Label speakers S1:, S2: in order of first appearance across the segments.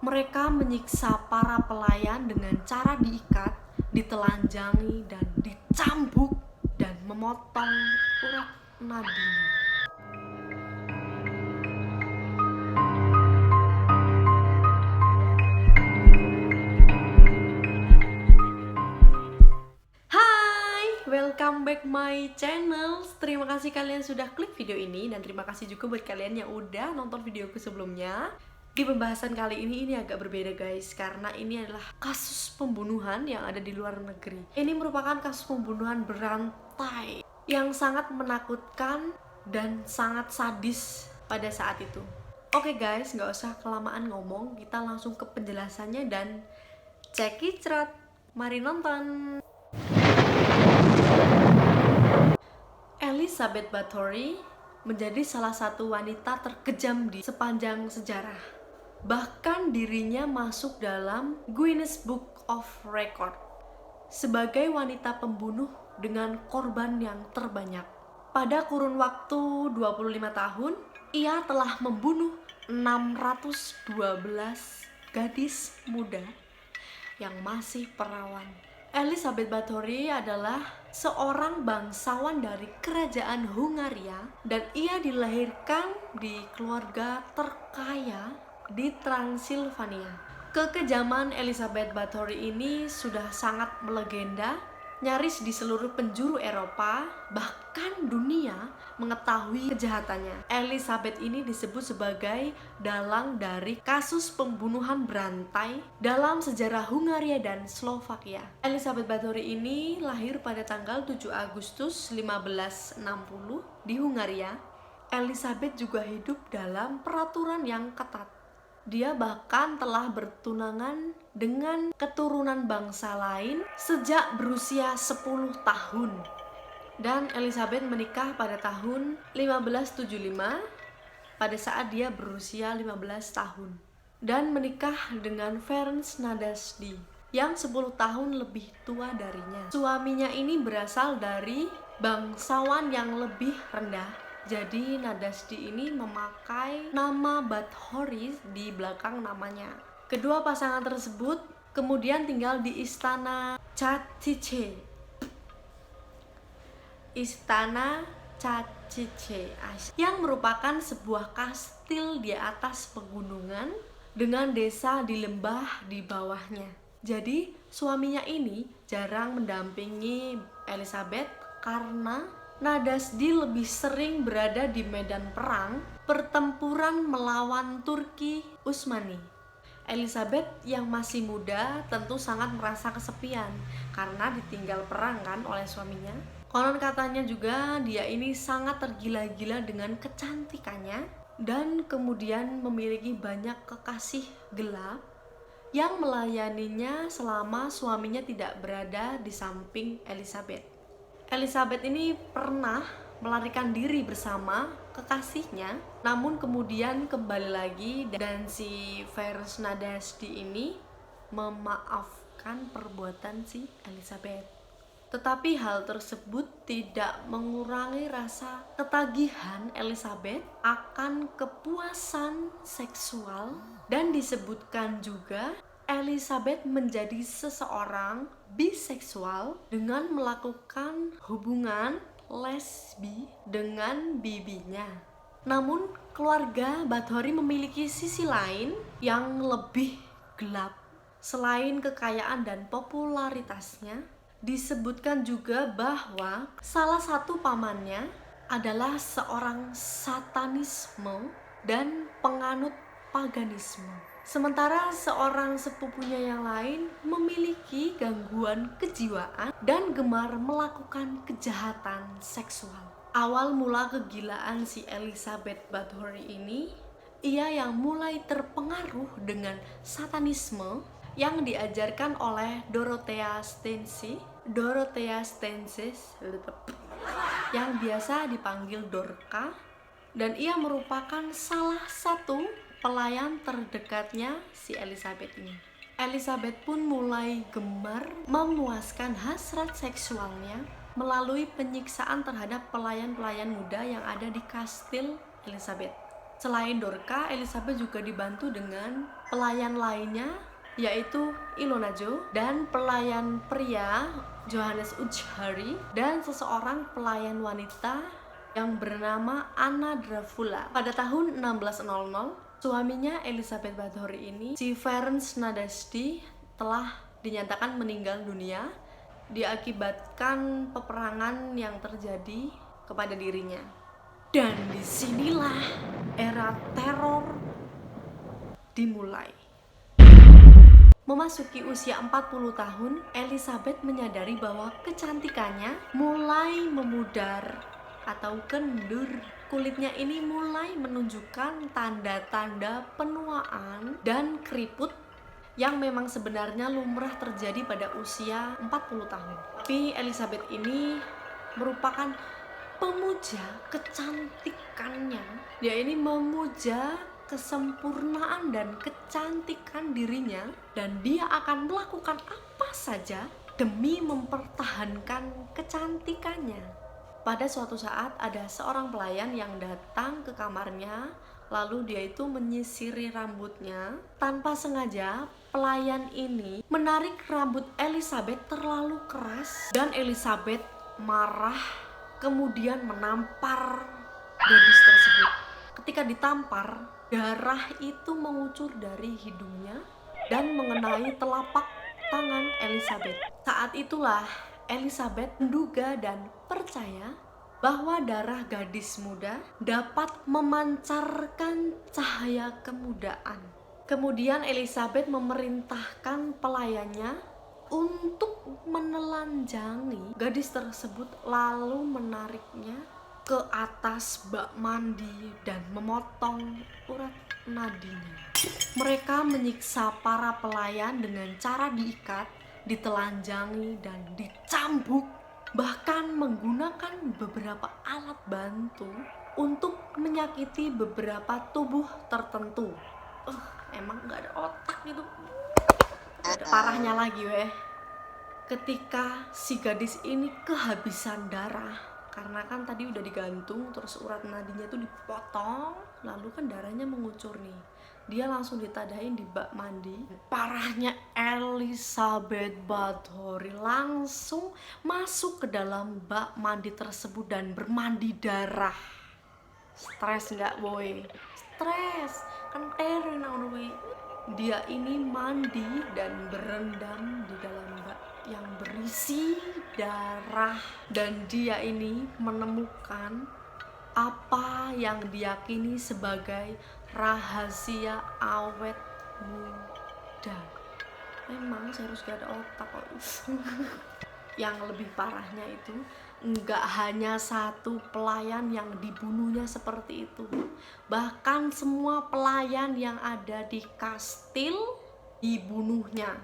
S1: Mereka menyiksa para pelayan dengan cara diikat, ditelanjangi, dan dicambuk, dan memotong urat nadinya. Hai, welcome back my channel. Terima kasih kalian sudah klik video ini, dan terima kasih juga buat kalian yang udah nonton videoku sebelumnya. Di pembahasan kali ini agak berbeda guys, karena ini adalah kasus pembunuhan yang ada di luar negeri. Ini merupakan kasus pembunuhan berantai yang sangat menakutkan dan sangat sadis pada saat itu. Oke guys, nggak usah kelamaan ngomong, kita langsung ke penjelasannya dan check it out. Mari nonton. Elizabeth Bathory menjadi salah satu wanita terkejam di sepanjang sejarah. Bahkan dirinya masuk dalam Guinness Book of Record sebagai wanita pembunuh dengan korban yang terbanyak. Pada kurun waktu 25 tahun, ia telah membunuh 612 gadis muda yang masih perawan. Elizabeth Bathory adalah seorang bangsawan dari kerajaan Hungaria, dan ia dilahirkan di keluarga terkaya di Transilvania. Kekejaman Elizabeth Bathory ini sudah sangat melegenda, nyaris di seluruh penjuru Eropa, bahkan dunia mengetahui kejahatannya. Elizabeth ini disebut sebagai dalang dari kasus pembunuhan berantai dalam sejarah Hungaria dan Slovakia. Elizabeth Bathory ini lahir pada tanggal 7 Agustus 1560 di Hungaria. Elizabeth juga hidup dalam peraturan yang ketat. Dia bahkan telah bertunangan dengan keturunan bangsa lain sejak berusia 10 tahun. Dan Elizabeth menikah pada tahun 1575 pada saat dia berusia 15 tahun. Dan menikah dengan Ferenc Nadasdy yang 10 tahun lebih tua darinya. Suaminya ini berasal dari bangsawan yang lebih rendah. Jadi Nadasdy ini memakai nama Bathory di belakang namanya. Kedua pasangan tersebut kemudian tinggal di Istana Chatice. Istana Chatice yang merupakan sebuah kastil di atas pegunungan dengan desa di lembah di bawahnya. Jadi suaminya ini jarang mendampingi Elizabeth karena Nadasdy lebih sering berada di medan perang pertempuran melawan Turki Utsmani. Elizabeth yang masih muda tentu sangat merasa kesepian karena ditinggal perang kan oleh suaminya. Konon katanya juga dia ini sangat tergila-gila dengan kecantikannya dan kemudian memiliki banyak kekasih gelap yang melayaninya selama suaminya tidak berada di samping Elizabeth. Elizabeth ini pernah melarikan diri bersama kekasihnya, namun kemudian kembali lagi, dan si Ferenc Nadasdy ini memaafkan perbuatan si Elizabeth. Tetapi hal tersebut tidak mengurangi rasa ketagihan Elizabeth akan kepuasan seksual, dan disebutkan juga Elizabeth menjadi seseorang biseksual dengan melakukan hubungan lesbi dengan bibinya. Namun keluarga Bathory memiliki sisi lain yang lebih gelap. Selain kekayaan dan popularitasnya, disebutkan juga bahwa salah satu pamannya adalah seorang satanisme dan penganut paganisme. Sementara seorang sepupunya yang lain memiliki gangguan kejiwaan dan gemar melakukan kejahatan seksual. Awal mula kegilaan si Elizabeth Bathory ini, ia yang mulai terpengaruh dengan satanisme yang diajarkan oleh Dorothea Stancy, yang biasa dipanggil Dorka, dan ia merupakan salah satu pelayan terdekatnya si Elizabeth ini. Elizabeth pun mulai gemar memuaskan hasrat seksualnya melalui penyiksaan terhadap pelayan-pelayan muda yang ada di kastil Elizabeth. Selain Dorka, Elizabeth juga dibantu dengan pelayan lainnya yaitu Ilona Jo, dan pelayan pria Johannes Ujhari, dan seseorang pelayan wanita yang bernama Anna Dracula. Pada tahun 1600, suaminya Elizabeth Bathory ini, si Ferenc Nadasdy, telah dinyatakan meninggal dunia diakibatkan peperangan yang terjadi kepada dirinya. Dan disinilah era teror dimulai. Memasuki usia 40 tahun, Elizabeth menyadari bahwa kecantikannya mulai memudar atau kendur. Kulitnya ini mulai menunjukkan tanda-tanda penuaan dan keriput yang memang sebenarnya lumrah terjadi pada usia 40 tahun. Tapi Elizabeth ini merupakan pemuja kecantikannya. Dia ini memuja kesempurnaan dan kecantikan dirinya, dan dia akan melakukan apa saja demi mempertahankan kecantikannya. Pada suatu saat ada seorang pelayan yang datang ke kamarnya, lalu dia itu menyisiri rambutnya. Tanpa sengaja pelayan ini menarik rambut Elizabeth terlalu keras, dan Elizabeth marah kemudian menampar gadis tersebut. Ketika ditampar, darah itu mengucur dari hidungnya dan mengenai telapak tangan Elizabeth. Saat itulah Elizabeth menduga dan percaya bahwa darah gadis muda dapat memancarkan cahaya kemudaan. Kemudian Elizabeth memerintahkan pelayannya untuk menelanjangi gadis tersebut, lalu menariknya ke atas bak mandi dan memotong urat nadinya. Mereka menyiksa para pelayan dengan cara diikat, ditelanjangi, dan dicambuk, bahkan menggunakan beberapa alat bantu untuk menyakiti beberapa tubuh tertentu. Emang gak ada otak gitu. Parahnya lagi ketika si gadis ini kehabisan darah, karena kan tadi udah digantung, terus urat nadinya tuh dipotong, lalu kan darahnya mengucur nih. Dia langsung ditadain di bak mandi. Parahnya Elizabeth Bathory langsung masuk ke dalam bak mandi tersebut dan bermandi darah. Stres nggak boy? Stres kan terin we. Dia ini mandi dan berendam di dalam bak yang berisi darah, dan dia ini menemukan apa yang diyakini sebagai rahasia awet muda. Memang serius gak ada otak kok. Yang lebih parahnya itu nggak hanya satu pelayan yang dibunuhnya seperti itu, bahkan semua pelayan yang ada di kastil dibunuhnya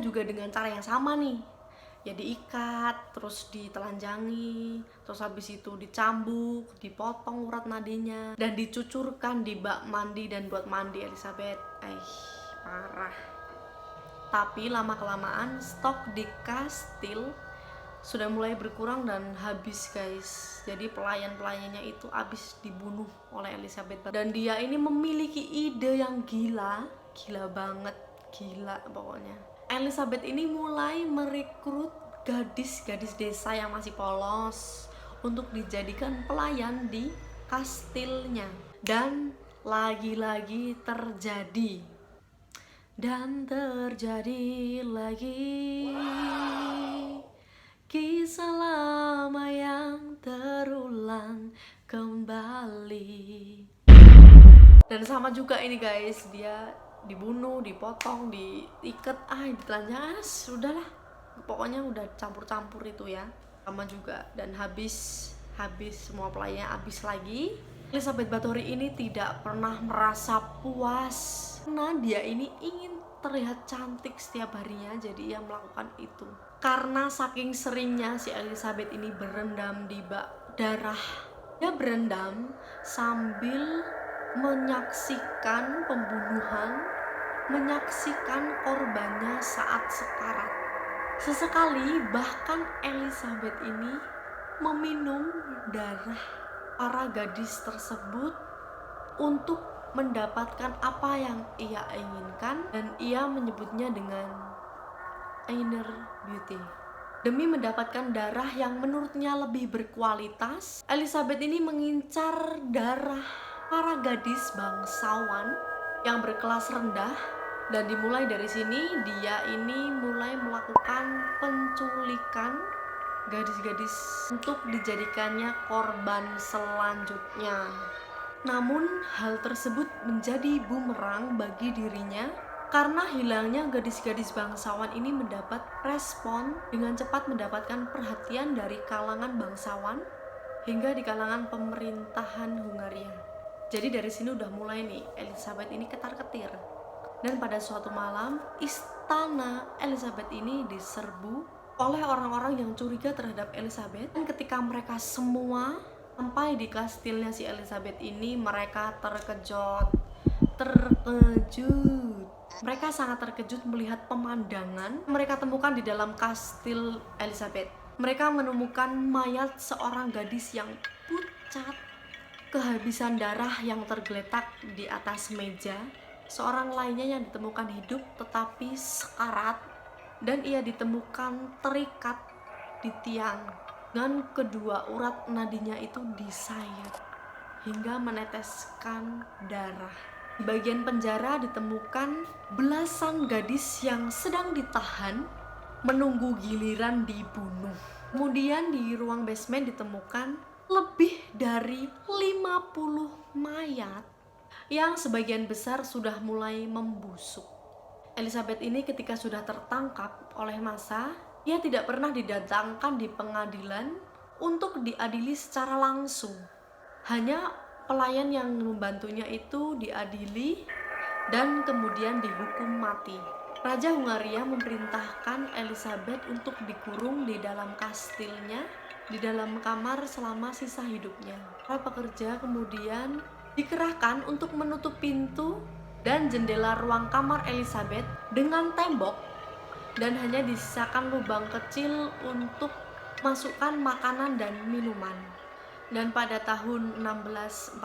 S1: juga dengan cara yang sama nih. Ya diikat, terus ditelanjangi, terus habis itu dicambuk, dipotong urat nadinya, dan dicucurkan di bak mandi dan buat mandi Elizabeth. Parah. Tapi lama-kelamaan stok di kastil sudah mulai berkurang dan habis guys. Jadi pelayan-pelayannya itu habis dibunuh oleh Elizabeth. Dan dia ini memiliki ide yang gila banget, gila pokoknya. Elizabeth ini mulai merekrut gadis-gadis desa yang masih polos untuk dijadikan pelayan di kastilnya. Dan lagi-lagi terjadi. Dan terjadi lagi kisah lama yang terulang kembali. Dan sama juga ini guys, dia dibunuh, dipotong, diikat, ditelanjang, sudahlah. Pokoknya udah campur-campur itu ya. Sama juga, dan habis semua pelayannya habis lagi. Elizabeth Bathory ini tidak pernah merasa puas karena dia ini ingin terlihat cantik setiap harinya, jadi ia melakukan itu. Karena saking seringnya si Elizabeth ini berendam di bak darah, dia berendam sambil menyaksikan pembunuhan, menyaksikan korbannya saat sekarat. Sesekali bahkan Elizabeth ini meminum darah para gadis tersebut untuk mendapatkan apa yang ia inginkan, dan ia menyebutnya dengan inner beauty. Demi mendapatkan darah yang menurutnya lebih berkualitas, Elizabeth ini mengincar darah para gadis bangsawan yang berkelas rendah, dan dimulai dari sini dia ini mulai melakukan penculikan gadis-gadis untuk dijadikannya korban selanjutnya. Namun hal tersebut menjadi bumerang bagi dirinya karena hilangnya gadis-gadis bangsawan ini mendapat respon dengan cepat, mendapatkan perhatian dari kalangan bangsawan hingga di kalangan pemerintahan Hungaria. Jadi dari sini udah mulai nih Elizabeth ini ketar-ketir. Dan pada suatu malam istana Elizabeth ini diserbu oleh orang-orang yang curiga terhadap Elizabeth. Dan ketika mereka semua sampai di kastilnya si Elizabeth ini, mereka terkejut. Mereka sangat terkejut melihat pemandangan mereka temukan di dalam kastil Elizabeth. Mereka menemukan mayat seorang gadis yang pucat, kehabisan darah yang tergeletak di atas meja. Seorang lainnya yang ditemukan hidup tetapi sekarat, dan ia ditemukan terikat di tiang dengan kedua urat nadinya itu disayat hingga meneteskan darah. Di bagian penjara ditemukan belasan gadis yang sedang ditahan menunggu giliran dibunuh. Kemudian di ruang basement ditemukan lebih dari 50 mayat yang sebagian besar sudah mulai membusuk. Elizabeth ini ketika sudah tertangkap oleh massa, ia tidak pernah didatangkan di pengadilan untuk diadili secara langsung. Hanya pelayan yang membantunya itu diadili dan kemudian dihukum mati. Raja Hungaria memerintahkan Elizabeth untuk dikurung di dalam kastilnya, di dalam kamar selama sisa hidupnya. Para pekerja kemudian dikerahkan untuk menutup pintu dan jendela ruang kamar Elizabeth dengan tembok, dan hanya disisakan lubang kecil untuk masukkan makanan dan minuman. Dan pada tahun 1614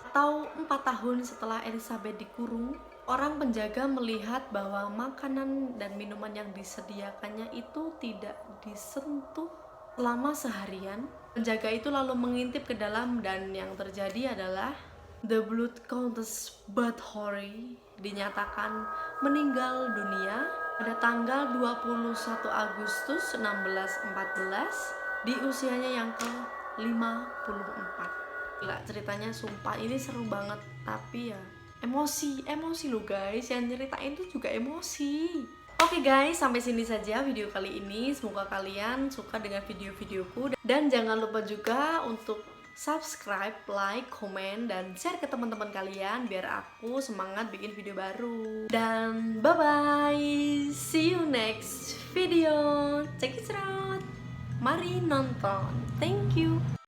S1: atau 4 tahun setelah Elizabeth dikurung, orang penjaga melihat bahwa makanan dan minuman yang disediakannya itu tidak disentuh selama seharian. Penjaga itu lalu mengintip ke dalam, dan yang terjadi adalah The Blood Countess Bathory dinyatakan meninggal dunia pada tanggal 21 Agustus 1614 di usianya yang ke-54. Gila, ceritanya sumpah ini seru banget, tapi ya emosi loh guys, yang nyeritain tuh juga emosi. Oke guys, sampai sini saja video kali ini. Semoga kalian suka dengan video-videoku, dan jangan lupa juga untuk subscribe, like, komen, dan share ke teman-teman kalian biar aku semangat bikin video baru. Dan bye-bye, see you next video. Check it out, mari nonton, thank you.